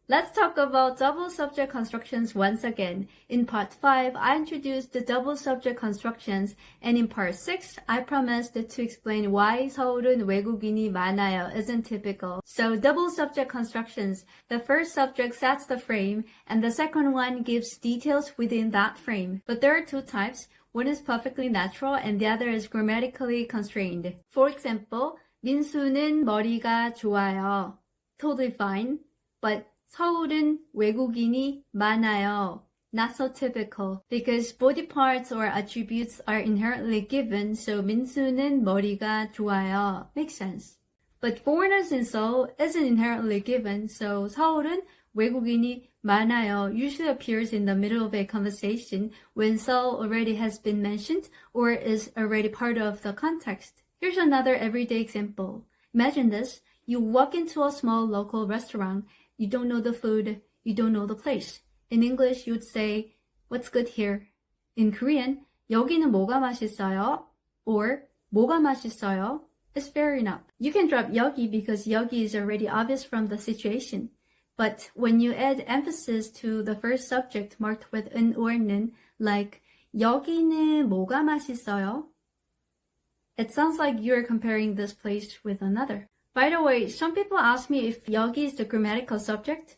Let's talk about double subject constructions once again. In part 5, I introduced the double subject constructions, and in part 6, I promised to explain why 서울은 외국인이 많아요 isn't typical. So double subject constructions, the first subject sets the frame, and the second one gives details within that frame. But there are two types. One is perfectly natural, and the other is grammatically constrained. For example, 민수는 머리가 좋아요. Totally fine, but 서울은 외국인이 많아요. Not so typical, because body parts or attributes are inherently given, so 민수는 머리가 좋아요. Makes sense. But foreigners in Seoul isn't inherently given, so 서울은 외국인이 많아요 usually appears in the middle of a conversation when Seoul already has been mentioned or is already part of the context. Here's another everyday example. Imagine this. You walk into a small local restaurant. You don't know the food. You don't know the place. In English, you'd say, what's good here? In Korean, 여기는 뭐가 맛있어요? Or 뭐가 맛있어요? It's fair enough. You can drop 여기 because 여기 is already obvious from the situation. But when you add emphasis to the first subject marked with 은 or 는, like 여기는 뭐가 맛있어요? It sounds like you're comparing this place with another. By the way, some people ask me if 여기 is the grammatical subject.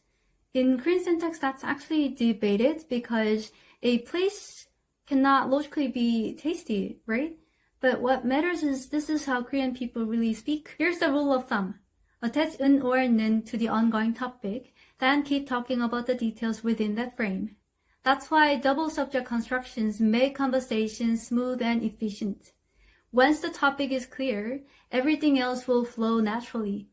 In Korean syntax, that's actually debated because a place cannot logically be tasty, right? But what matters is this is how Korean people really speak. Here's the rule of thumb. Attach 은 or 는 to the ongoing topic, then keep talking about the details within that frame. That's why double subject constructions make conversation smooth and efficient. Once the topic is clear, everything else will flow naturally.